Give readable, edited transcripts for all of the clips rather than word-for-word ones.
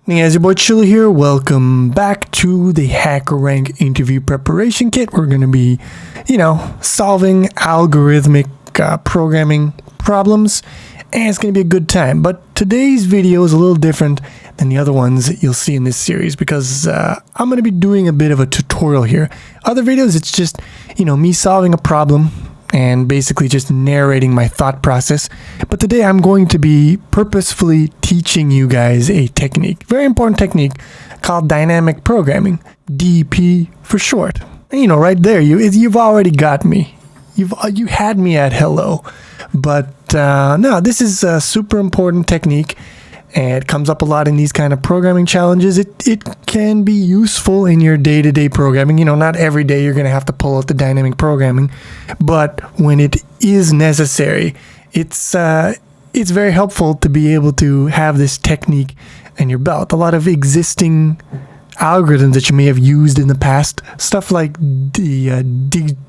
Hey guys, your boy Chilla here. Welcome back to the HackerRank interview preparation kit. We're going to be, solving algorithmic programming problems, and it's going to be a good time. But today's video is a little different than the other ones that you'll see in this series because I'm going to be doing a bit of a tutorial here. Other videos, it's just, me solving a problem and basically just narrating my thought process. But today I'm going to be purposefully teaching you guys a technique, very important technique called dynamic programming, DP for short. And, right there, you've already got me. You had me at hello. But no, this is a super important technique. And it comes up a lot in these kind of programming challenges. It can be useful in your day-to-day programming. Not every day you're going to have to pull out the dynamic programming, but when it is necessary, it's very helpful to be able to have this technique in your belt. A lot of existing algorithms that you may have used in the past, stuff like the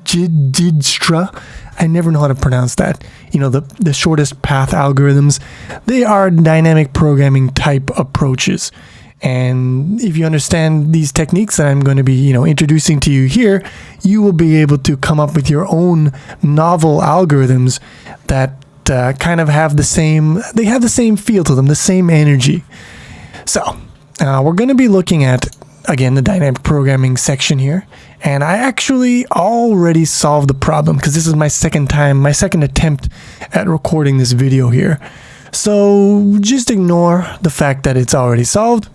Dijkstra. I never know how to pronounce that. The shortest path algorithms. They are dynamic programming type approaches. And if you understand these techniques that I'm going to be, introducing to you here, you will be able to come up with your own novel algorithms that kind of have the same feel to them, the same energy. So we're going to be looking at, again, the dynamic programming section here. And I actually already solved the problem because this is my second attempt at recording this video here. So just ignore the fact that it's already solved,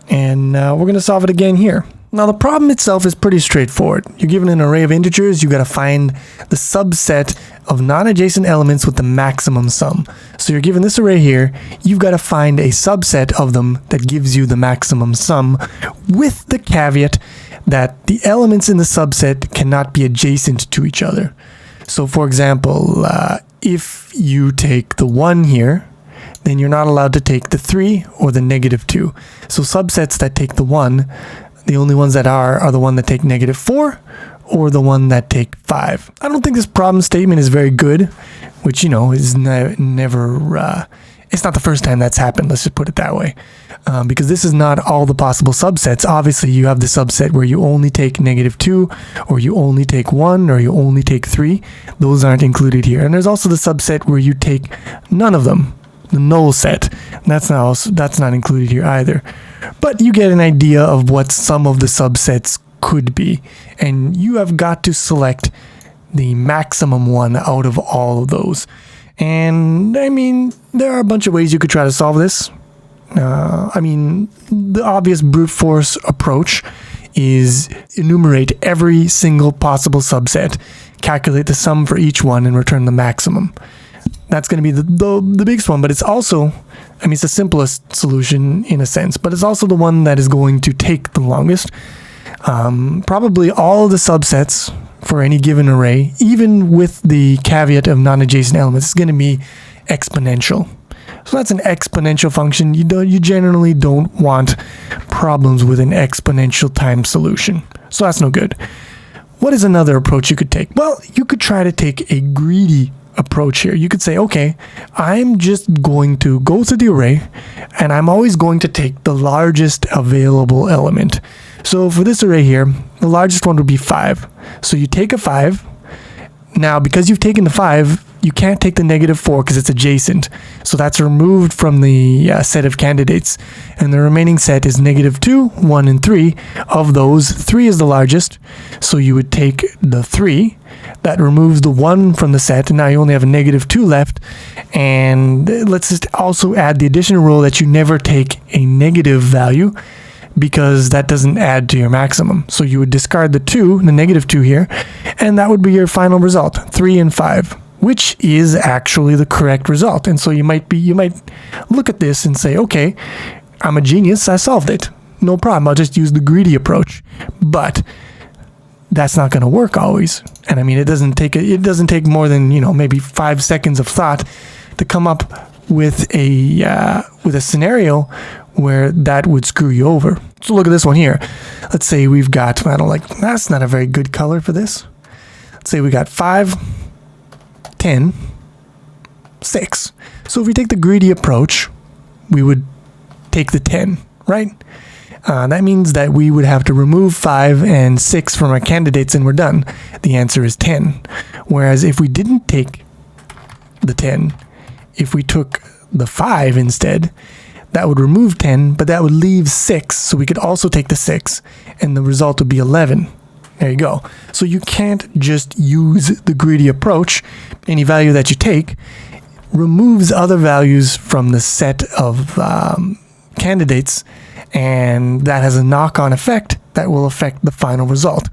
and we're going to solve it again here. Now the problem itself is pretty straightforward. You're given an array of integers, you got to find the subset of non-adjacent elements with the maximum sum. So you're given this array here, you've got to find a subset of them that gives you the maximum sum, with the caveat that the elements in the subset cannot be adjacent to each other. So for example, if you take the 1 here, then you're not allowed to take the 3 or the -2. So subsets that take the 1, the only ones that are the one that take -4 or the one that take 5. I don't think this problem statement is very good, which, is never, it's not the first time that's happened, let's just put it that way. Because this is not all the possible subsets. Obviously, you have the subset where you only take -2, or you only take 1, or you only take 3. Those aren't included here. And there's also the subset where you take none of them, the null set. That's not included here either. But you get an idea of what some of the subsets could be. And you have got to select the maximum one out of all of those. And there are a bunch of ways you could try to solve this. The obvious brute force approach is enumerate every single possible subset, calculate the sum for each one, and return the maximum. That's going to be the biggest one, but it's also, it's the simplest solution in a sense, but it's also the one that is going to take the longest. Probably all of the subsets for any given array, even with the caveat of non-adjacent elements, is going to be exponential. So that's an exponential function. You generally don't want problems with an exponential time solution. So that's no good. What is another approach you could take? Well, you could try to take a greedy approach here. You could say, okay, I'm just going to go through the array and I'm always going to take the largest available element. So for this array here, the largest one would be 5. So you take a 5. Now, because you've taken the 5, you can't take the -4 because it's adjacent. So that's removed from the set of candidates. And the remaining set is -2, 1, and 3. Of those, 3 is the largest. So you would take the 3. That removes the 1 from the set. And now you only have a -2 left. And let's just also add the additional rule that you never take a negative value, because that doesn't add to your maximum. So you would discard the -2 here, and that would be your final result, 3 and 5, which is actually the correct result. And so you might look at this and say, okay, I'm a genius, I solved it. No problem, I'll just use the greedy approach. But that's not going to work always. And it doesn't take more than, maybe 5 seconds of thought to come up with a scenario where that would screw you over. So look at this one here. Let's say we've got, that's not a very good color for this. Let's say we got 5, 10, 6. So if we take the greedy approach, we would take the 10, right? That means that we would have to remove 5 and 6 from our candidates and we're done. The answer is 10. Whereas if we didn't take the 10, if we took the 5 instead, that would remove 10, but that would leave 6. So we could also take the 6 and the result would be 11. There you go. So you can't just use the greedy approach. Any value that you take removes other values from the set of candidates, and that has a knock-on effect that will affect the final result.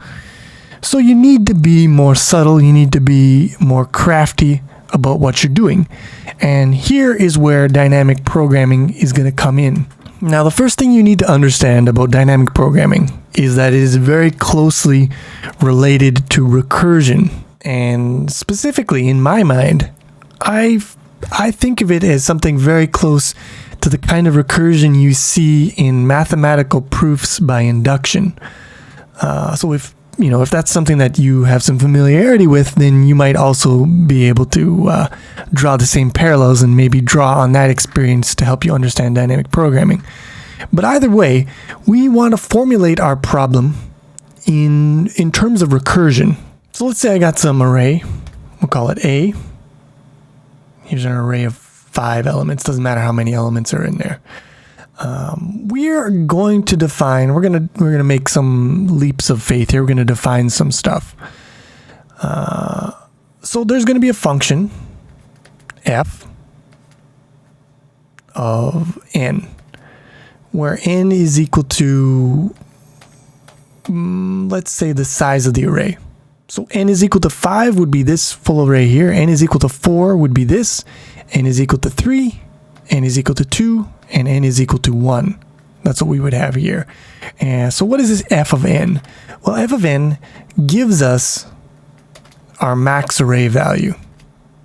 So you need to be more subtle, you need to be more crafty about what you're doing. And here is where dynamic programming is going to come in. Now, the first thing you need to understand about dynamic programming is that it is very closely related to recursion. And specifically, in my mind, I think of it as something very close to the kind of recursion you see in mathematical proofs by induction. So if that's something that you have some familiarity with, then you might also be able to draw the same parallels and maybe draw on that experience to help you understand dynamic programming. But either way, we want to formulate our problem in terms of recursion. So let's say I got some array. We'll call it A. Here's an array of 5 elements. Doesn't matter how many elements are in there. We're going to define. We're gonna make some leaps of faith here. We're gonna define some stuff. So there's gonna be a function f of n, where n is equal to let's say the size of the array. So n is equal to 5 would be this full array here. N is equal to 4 would be this. N is equal to 3. N is equal to 2. And n is equal to 1. That's what we would have here. And so what is this f of n? Well, f of n gives us our max array value.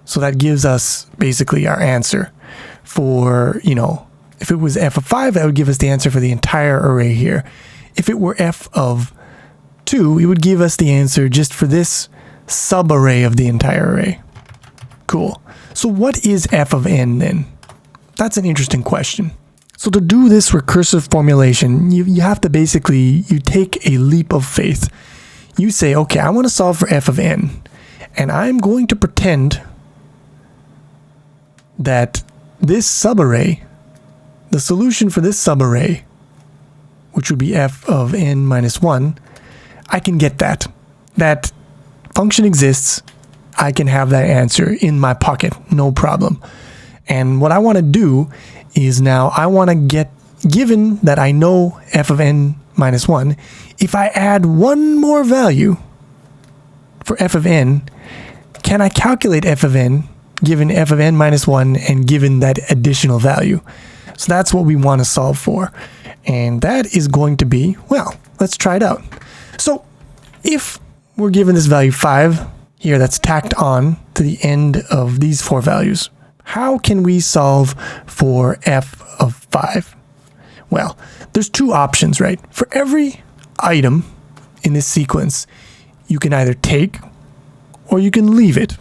So that gives us basically our answer for, if it was f of 5, that would give us the answer for the entire array here. If it were f of 2, it would give us the answer just for this subarray of the entire array. Cool. So what is f of n then? That's an interesting question. So to do this recursive formulation, you have to basically, you take a leap of faith. You say, okay, I want to solve for f of n, and I'm going to pretend that this subarray, the solution for this subarray, which would be f of n minus 1, I can get that. That function exists. I can have that answer in my pocket, no problem. And what I want to do is now I want to get, given that I know f of n minus 1, if I add one more value for f of n, can I calculate f of n given f of n minus 1 and given that additional value? So that's what we want to solve for. And that is going to be, well, let's try it out. So if we're given this value 5 here, that's tacked on to the end of these 4 values, how can we solve for f of 5? Well, there's 2 options, right? For every item in this sequence, you can either take or you can leave it.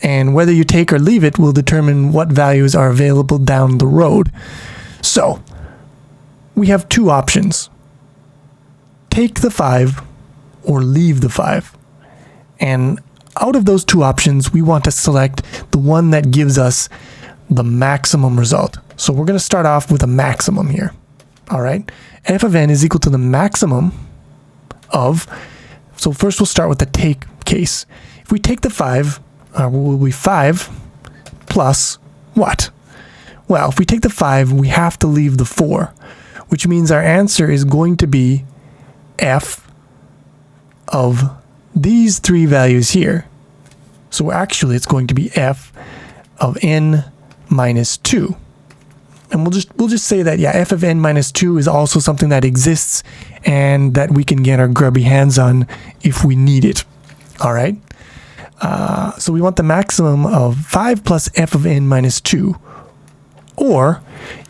And whether you take or leave it will determine what values are available down the road. So, we have 2 options. Take the 5 or leave the 5. And out of those 2 options, we want to select the one that gives us the maximum result. So we're going to start off with a maximum here. All right. F of n is equal to the maximum of, so first we'll start with the take case. If we take the 5, will be 5 plus what? Well, if we take the 5, we have to leave the 4, which means our answer is going to be f of these 3 values here. So actually it's going to be f of n minus 2. And we'll just say that, yeah, f of n minus 2 is also something that exists and that we can get our grubby hands on if we need it. All right. So we want the maximum of 5 plus f of n minus 2. Or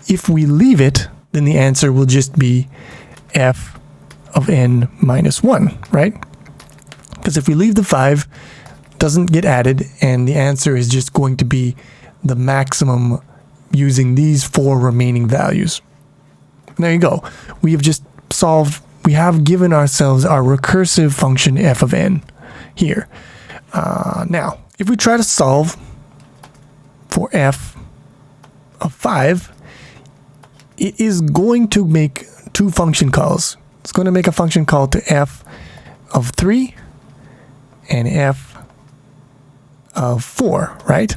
if we leave it, then the answer will just be f of n minus 1, right? Because if we leave the 5, it doesn't get added, and the answer is just going to be the maximum using these 4 remaining values. And there you go. We have just solved, we have given ourselves our recursive function f of n here. Now, if we try to solve for f of 5, it is going to make two function calls. It's going to make a function call to f of 3 and f of 4, right?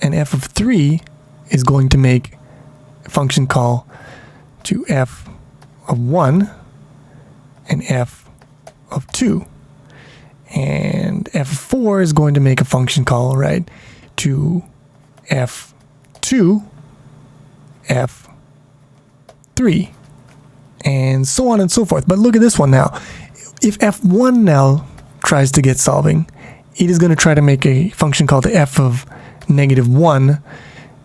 And f of 3 is going to make a function call to f of 1 and f of 2. And f of 4 is going to make a function call, right, to f2, f3, and so on and so forth. But look at this one now. If f1 now tries to get solving, it is going to try to make a function call to f of -1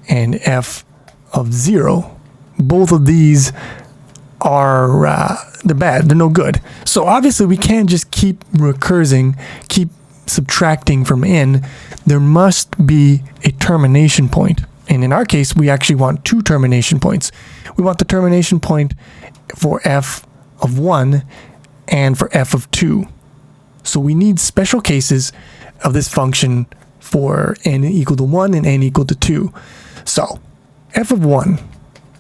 and f of 0. Both of these are they're bad, they're no good. So obviously we can't just keep recursing, keep subtracting from n. There must be a termination point. And in our case, we actually want two termination points. We want the termination point for f of 1 and for f of 2. So we need special cases of this function for n equal to 1 and n equal to 2. So f of 1,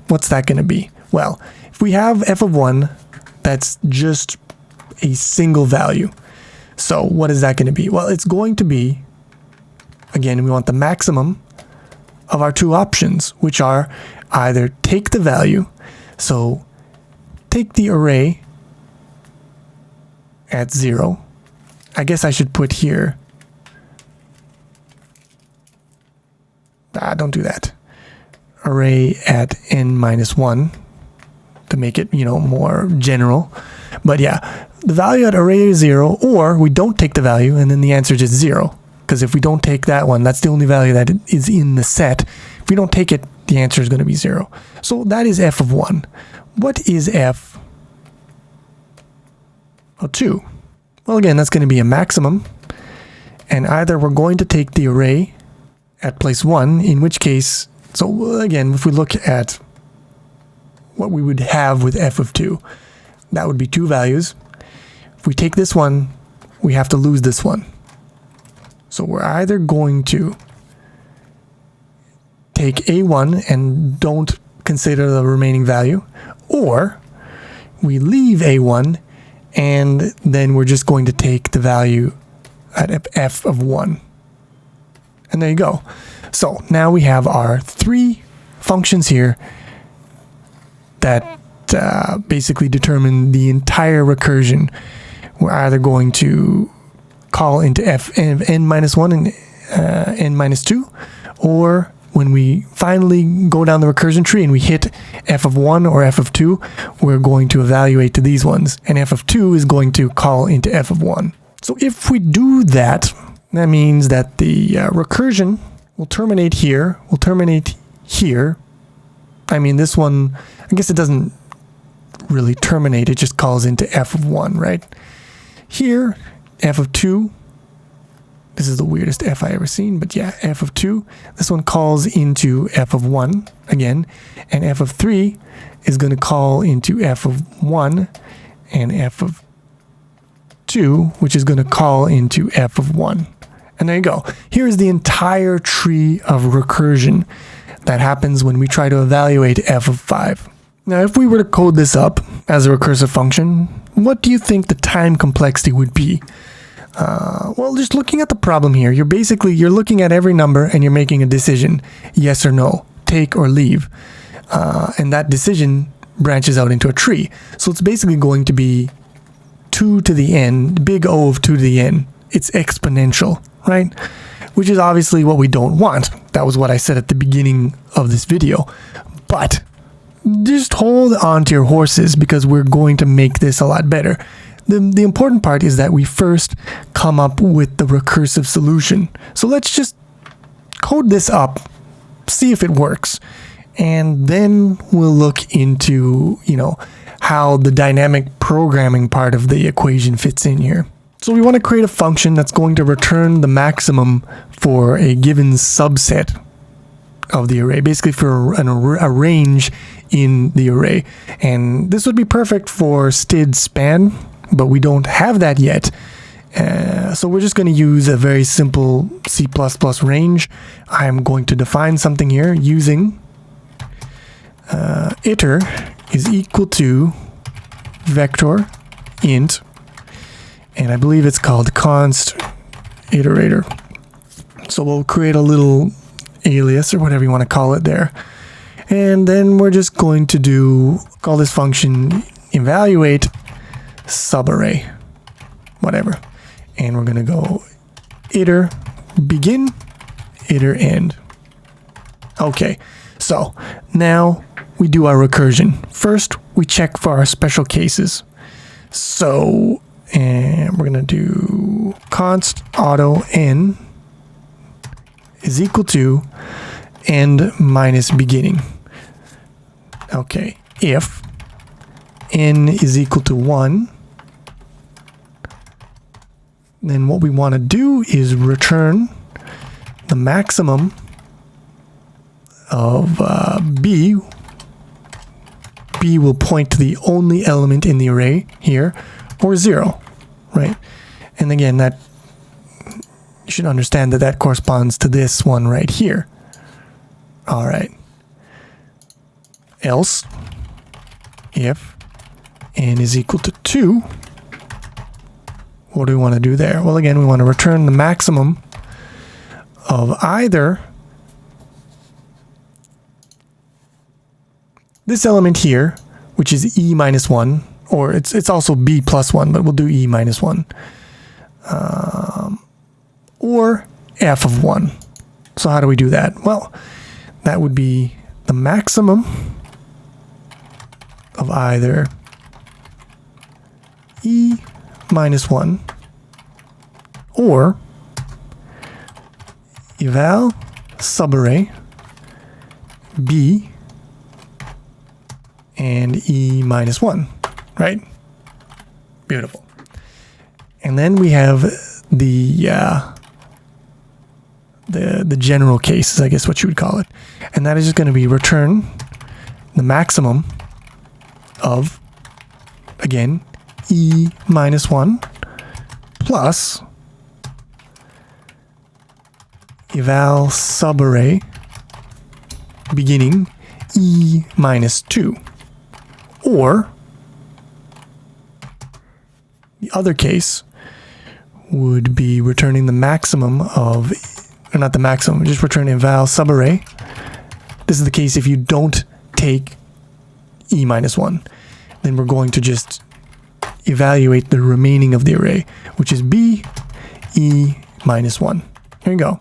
what's that going to be? Well, if we have f of 1, that's just a single value. So what is that going to be? Well, it's going to be, again, we want the maximum of our two options, which are either take the value, so take the array at 0. I guess I should put here, don't do that, array at n minus 1 to make it, more general. But yeah, the value at array is 0, or we don't take the value and then the answer is just 0. Because if we don't take that one, that's the only value that is in the set. If we don't take it, the answer is going to be 0. So that is f of 1. What is f of 2? Well, again, that's going to be a maximum. And either we're going to take the array at place 1, in which case, so again, if we look at what we would have with f of 2, that would be two values. If we take this one, we have to lose this one. So we're either going to take a1 and don't consider the remaining value, or we leave a1 and then we're just going to take the value at f of 1. And there you go. So now we have our three functions here that basically determine the entire recursion. We're either going to call into f of n minus 1 and n minus 2, or when we finally go down the recursion tree and we hit f of 1 or f of 2, we're going to evaluate to these ones, and f of 2 is going to call into f of 1. So if we do that, that means that the recursion will terminate here, will terminate here. I mean, this one, I guess it doesn't really terminate, it just calls into f of 1, right? Here, f of 2, this is the weirdest f I ever seen, but yeah, f of 2, this one calls into f of 1 again, and f of 3 is going to call into f of 1 and f of 2, which is going to call into f of 1. And there you go. Here's the entire tree of recursion that happens when we try to evaluate f of 5. Now, if we were to code this up as a recursive function, what do you think the time complexity would be? Well, just looking at the problem here, you're looking at every number and you're making a decision, yes or no, take or leave. And that decision branches out into a tree. So it's basically going to be 2 to the n, big O of 2 to the n. It's exponential, right? Which is obviously what we don't want. That was what I said at the beginning of this video. But just hold on to your horses, because we're going to make this a lot better. The important part is that we first come up with the recursive solution. So let's just code this up, see if it works, and then we'll look into, how the dynamic programming part of the equation fits in here. So we want to create a function that's going to return the maximum for a given subset of the array, basically for a range in the array. And this would be perfect for std span, but we don't have that yet. So we're just going to use a very simple C++ range. I'm going to define something here using iter is equal to vector int, and I believe it's called const iterator. So we'll create a little alias or whatever you want to call it there. And then we're just going to call this function evaluate subarray, whatever. And we're going to go iter begin, iter end. Okay, so now we do our recursion. First, we check for our special cases. So, and we're going to do const auto n is equal to end minus beginning. Okay, if n is equal to 1, then what we want to do is return the maximum of b. B will point to the only element in the array here, or 0, right? And again, that you should understand that that corresponds to this one right here. All right. Else, if n is equal to 2, what do we want to do there? Well, again, we want to return the maximum of either this element here, which is e minus 1, or it's also b plus 1, but we'll do e minus 1, or f of 1. So how do we do that? Well, that would be the maximum of either e minus 1 or eval subarray b and e minus 1, right? Beautiful. And then we have the general case, is I guess what you would call it. And that is just going to be return the maximum of, again, e minus 1 plus eval subarray beginning e minus 2. Or the other case would be returning the maximum of, or not the maximum, just return eval subarray. This is the case if you don't take e minus 1. Then we're going to just evaluate the remaining of the array, which is b e minus 1. Here you go.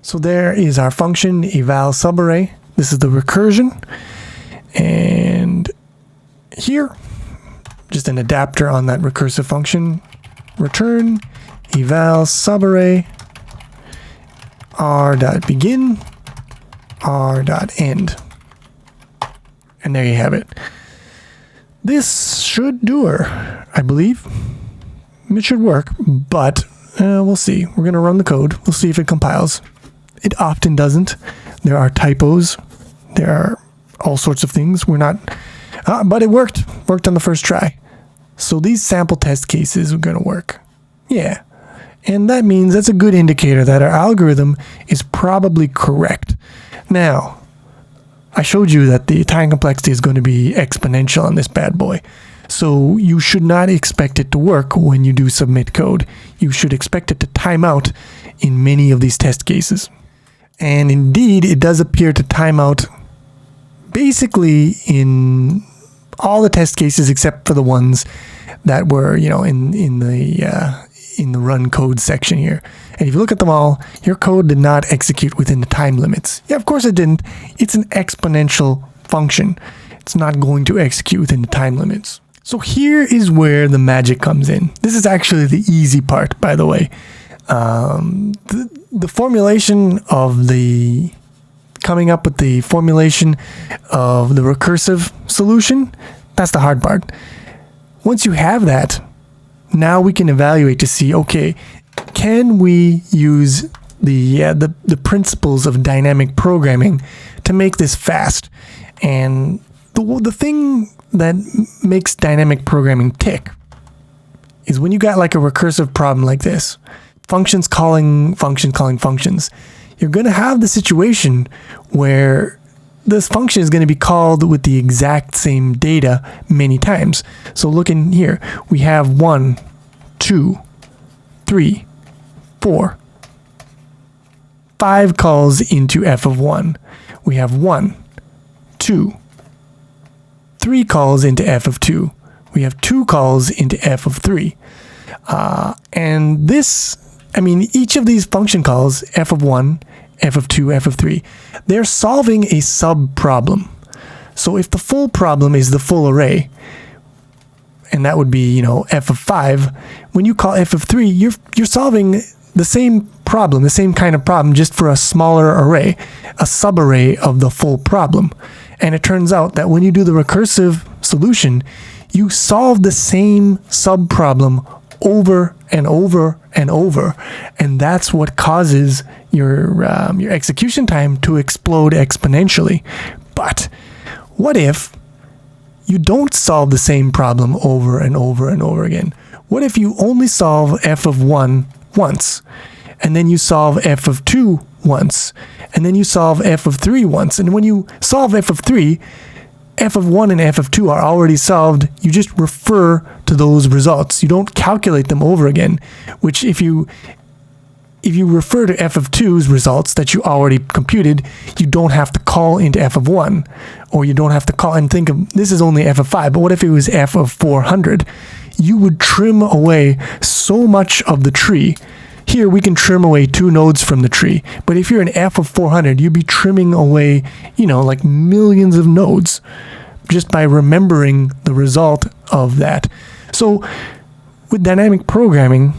So there is our function eval subarray. This is the recursion. And here, just an adapter on that recursive function, return eval subarray r.begin r.end. And there you have it. This should do her, I believe. It should work, but we'll see. We're going to run the code. We'll see if it compiles. It often doesn't. There are typos. There are all sorts of things. We're not, but it worked on the first try. So these sample test cases are going to work. Yeah. And that means that's a good indicator that our algorithm is probably correct. Now, I showed you that the time complexity is going to be exponential on this bad boy. So you should not expect it to work when you do submit code. You should expect it to time out in many of these test cases. And indeed, it does appear to time out basically in all the test cases except for the ones that were, in the run code section here. And if you look at them all, your code did not execute within the time limits. Yeah, of course it didn't. It's an exponential function. It's not going to execute within the time limits. So here is where the magic comes in. This is actually the easy part, by the way. The formulation of coming up with the formulation of the recursive solution, that's the hard part. Once you have that, now we can evaluate to see, okay, can we use the principles of dynamic programming to make this fast? And the thing that makes dynamic programming tick is when you got like a recursive problem like this, functions calling functions, you're going to have the situation where this function is going to be called with the exact same data many times. So look in here, we have 1, 2, 3, 4, 5 calls into f of 1. We have 1, 2, 3 calls into f of 2. We have 2 calls into f of 3. And this, each of these function calls, f of 1, f of 2, f of 3, they're solving a sub-problem. So if the full problem is the full array, and that would be, f of 5, when you call f of 3, you're solving the same problem, the same kind of problem, just for a smaller array, a subarray of the full problem. And it turns out that when you do the recursive solution, you solve the same sub-problem over and over and over, and that's what causes your execution time to explode exponentially. But what if you don't solve the same problem over and over and over again? What if you only solve f of 1 once, and then you solve f of 2 once, and then you solve f of 3 once, and when you solve f of 3, f of 1 and f of 2 are already solved. You just refer to those results. You don't calculate them over again, which if you refer to f of 2's results that you already computed, you don't have to call into f of 1, or you don't have to call and think of, this is only f of 5, but what if it was f of 400? You would trim away so much of the tree. Here we can trim away 2 nodes from the tree, but if you're an f of 400, you'd be trimming away, like millions of nodes just by remembering the result of that. So with dynamic programming,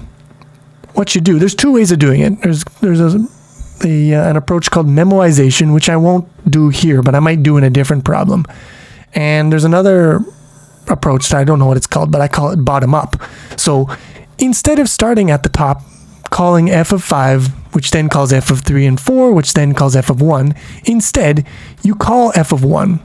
what you do, there's 2 ways of doing it. There's an approach called memoization, which I won't do here, but I might do in a different problem. And there's another approach that I don't know what it's called, but I call it bottom up. So instead of starting at the top, calling f of 5, which then calls f of 3 and 4, which then calls f of 1, instead you call f of 1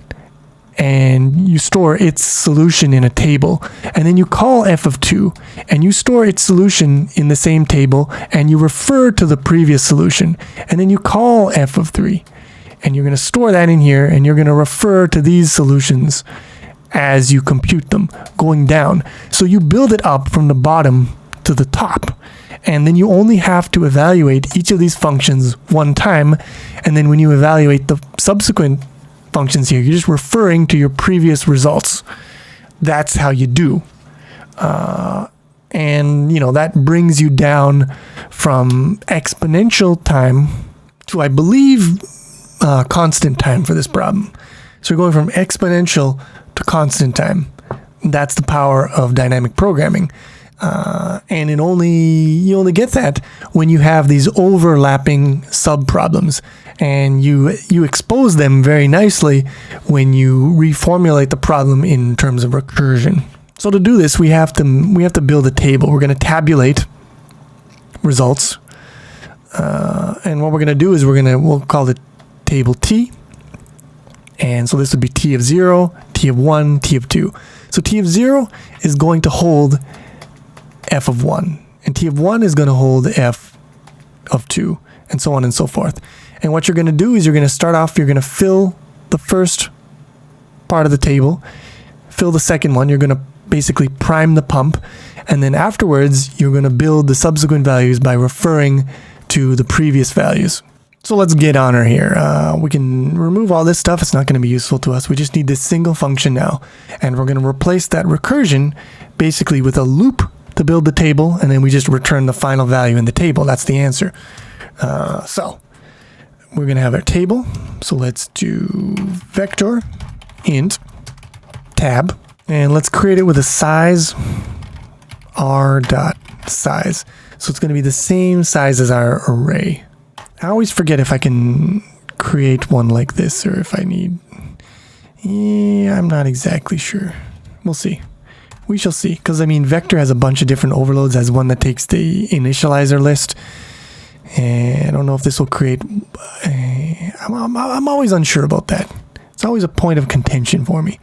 and you store its solution in a table, and then you call f of 2 and you store its solution in the same table and you refer to the previous solution, and then you call f of 3 and you're going to store that in here and you're going to refer to these solutions as you compute them going down. So you build it up from the bottom to the top, and then you only have to evaluate each of these functions one time, and then when you evaluate the subsequent functions here, you're just referring to your previous results. That's how you do. And that brings you down from exponential time to, I believe, constant time for this problem. So you're going from exponential to constant time. That's the power of dynamic programming. And you only get that when you have these overlapping sub-problems, and you expose them very nicely when you reformulate the problem in terms of recursion. So to do this, we have to build a table. We're going to tabulate results, and what we're going to do is we'll call it table T, and so this would be T of 0, T of 1, T of 2. So T of 0 is going to hold f of 1, and T of 1 is going to hold f of 2, and so on and so forth. And what you're going to do is you're going to start off, you're going to fill the first part of the table, fill the second one, you're going to basically prime the pump, and then afterwards you're going to build the subsequent values by referring to the previous values. So let's get on her here. We can remove all this stuff. It's not going to be useful to us. We just need this single function now, and we're going to replace that recursion basically with a loop to build the table, and then we just return the final value in the table. That's the answer. So we're going to have our table. So let's do vector int tab, and let's create it with a size r.size. So it's going to be the same size as our array. I always forget if I can create one like this or if I need... Yeah, I'm not exactly sure. We'll see. We shall see, because vector has a bunch of different overloads. As one that takes the initializer list, and I don't know if this will create. I'm always unsure about that. It's always a point of contention for me.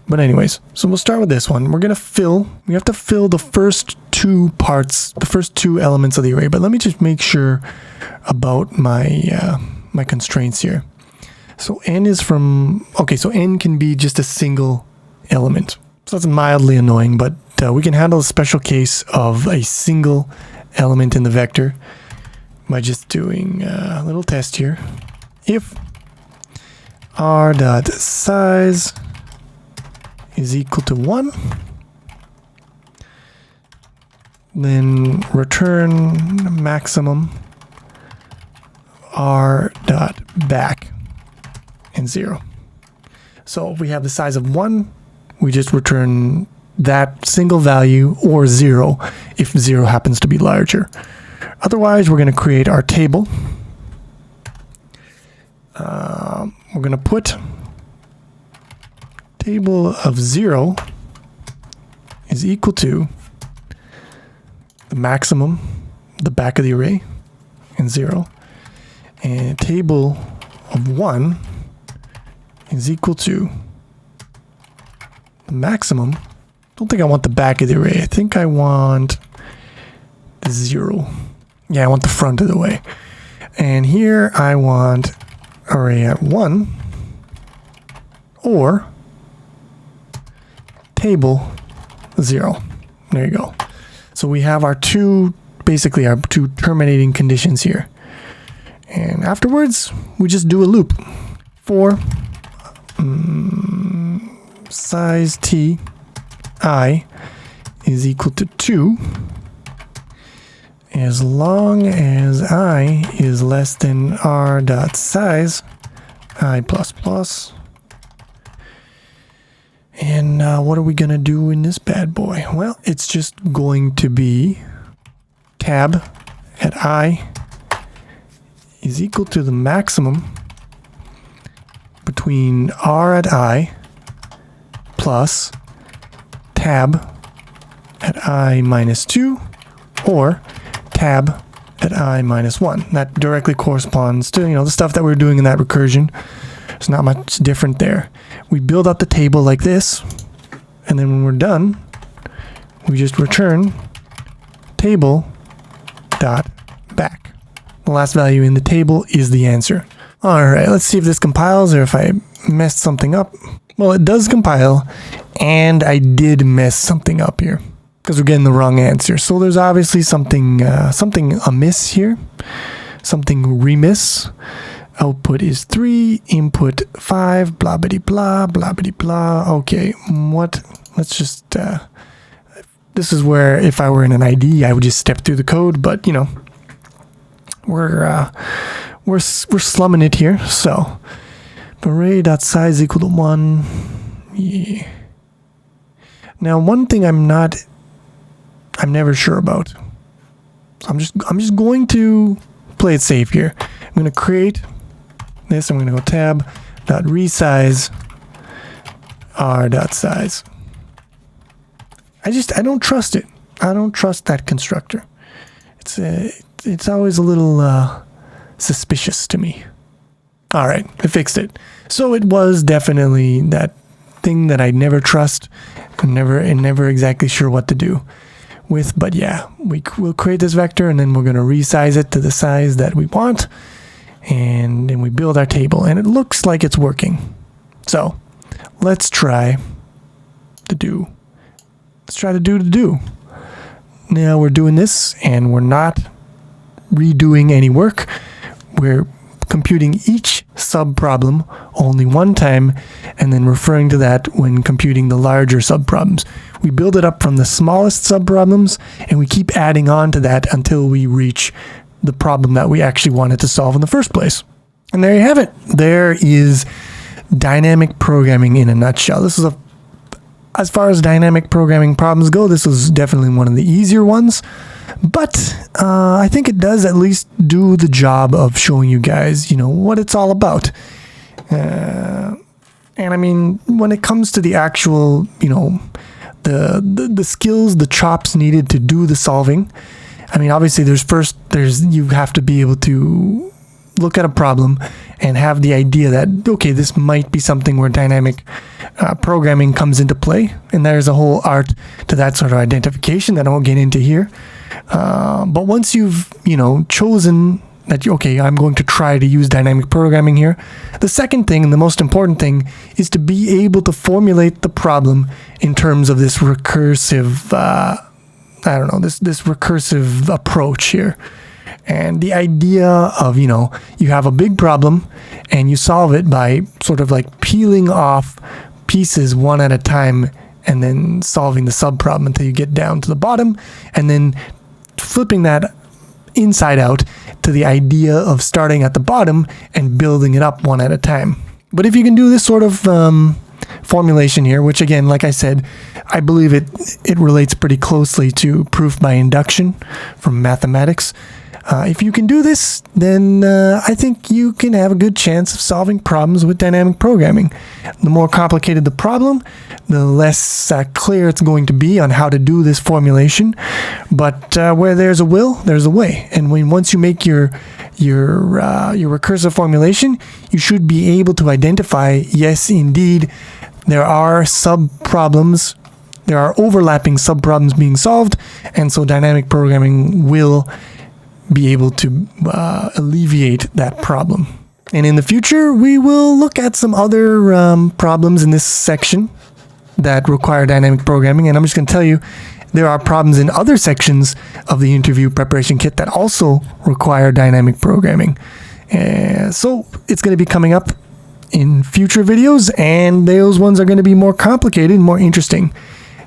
But anyways, so we'll start with this one. We have to fill the first two parts, the first two elements of the array. But let me just make sure about my my constraints here. So n is from, okay, so n can be just a single element. So that's mildly annoying, but we can handle a special case of a single element in the vector by just doing a little test here. If r.size is equal to 1, then return maximum r.back and 0. So if we have the size of 1, we just return that single value, or 0 if 0 happens to be larger. Otherwise, we're going to create our table. We're going to put table of 0 is equal to the maximum, the back of the array, and 0. And table of 1 is equal to the maximum. I don't think I want the back of the array. I think I want the 0. Yeah, I want the front of the array. And here I want array at 1 or table 0. There you go. So we have our two, basically our two terminating conditions here. And afterwards, we just do a loop for size t I is equal to 2 as long as I is less than r dot size I plus plus. And what are we going to do in this bad boy? Well, it's just going to be tab at I is equal to the maximum between r at I plus tab at I minus 2 or tab at I minus 1. That directly corresponds to, the stuff that we're doing in that recursion. It's not much different there. We build up the table like this, and then when we're done, we just return table dot back. The last value in the table is the answer. All right, let's see if this compiles or if I messed something up. Well, it does compile, and I did mess something up here because we're getting the wrong answer. So there's obviously something amiss here, something remiss. Output is 3, input 5, blah, blah, blah, blah, blah, blah. Okay, let's just, this is where if I were in an IDE, I would just step through the code, but, we're slumming it here, so array.size equal to 1. Yeah. Now, one thing I'm never sure about. So I'm just going to play it safe here. I'm going to create this. I'm going to go tab.resize r.size. I don't trust it. I don't trust that constructor. It's always a little suspicious to me. All right, I fixed it. So it was definitely that thing that I never trust and never exactly sure what to do with. But yeah, we'll create this vector and then we're going to resize it to the size that we want. And then we build our table and it looks like it's working. So let's try to do. Let's try to do. Now we're doing this and we're not redoing any work. We're computing each sub-problem only one time and then referring to that when computing the larger sub-problems. We build it up from the smallest sub-problems and we keep adding on to that until we reach the problem that we actually wanted to solve in the first place. And there you have it. There is dynamic programming in a nutshell. This is as far as dynamic programming problems go, this was definitely one of the easier ones. But I think it does at least do the job of showing you guys, what it's all about. And I mean, when it comes to the actual, the skills, the chops needed to do the solving, I mean, obviously you have to be able to look at a problem and have the idea that, okay, this might be something where dynamic programming comes into play. And there's a whole art to that sort of identification that I won't get into here. But once you've, chosen that, okay, I'm going to try to use dynamic programming here, the second thing, and the most important thing, is to be able to formulate the problem in terms of this recursive, this recursive approach here. And the idea of, you have a big problem and you solve it by sort of like peeling off pieces one at a time and then solving the subproblem until you get down to the bottom, and then flipping that inside out to the idea of starting at the bottom and building it up one at a time. But if you can do this sort of formulation here, which again, like I said, I believe it relates pretty closely to proof by induction from mathematics. If you can do this, then I think you can have a good chance of solving problems with dynamic programming. The more complicated the problem, the less clear it's going to be on how to do this formulation. But where there's a will, there's a way. And once you make your recursive formulation, you should be able to identify, yes, indeed, there are sub-problems. There are overlapping sub-problems being solved, and so dynamic programming will be able to alleviate that problem. And in the future, we will look at some other problems in this section that require dynamic programming. And I'm just going to tell you, there are problems in other sections of the interview preparation kit that also require dynamic programming. So it's going to be coming up in future videos, and those ones are going to be more complicated and more interesting.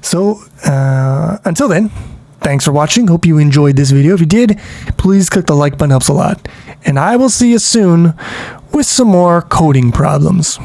So until then, thanks for watching. Hope you enjoyed this video. If you did, please click the like button, helps a lot. And I will see you soon with some more coding problems.